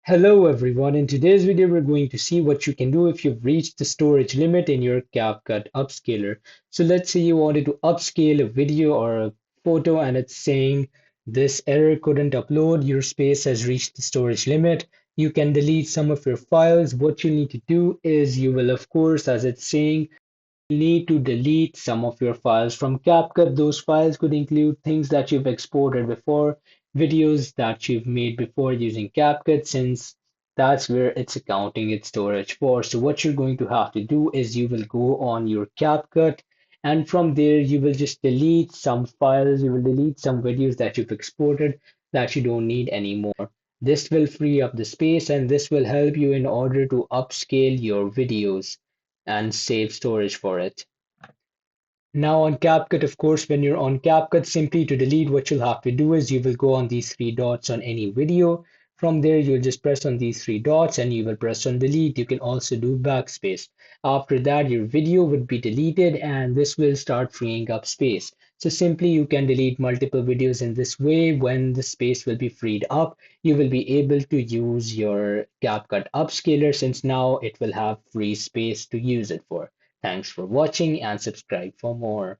Hello everyone, in today's video we're going to see what you can do if you've reached the storage limit in your CapCut Upscaler. So let's say you wanted to upscale a video or a photo and it's saying this error couldn't upload, your space has reached the storage limit. You can delete some of your files. What you need to do is you will of course, as it's saying, need to delete some of your files from CapCut. Those files could include things that you've exported before, videos that you've made before using CapCut, since that's where it's accounting its storage for. So what you're going to have to do is you will go on your CapCut, and from there you will just delete some files, you will delete some videos that you've exported that you don't need anymore. This will free up the space and this will help you in order to upscale your videos and save storage for it. Now on CapCut, of course, when you're on CapCut, simply to delete, what you'll have to do is you will go on these three dots on any video. From there, you'll just press on these three dots and you will press on delete. You can also do backspace. After that, your video would be deleted and this will start freeing up space. So simply you can delete multiple videos in this way. When the space will be freed up, you will be able to use your CapCut Upscaler since now it will have free space to use it for. Thanks for watching and subscribe for more.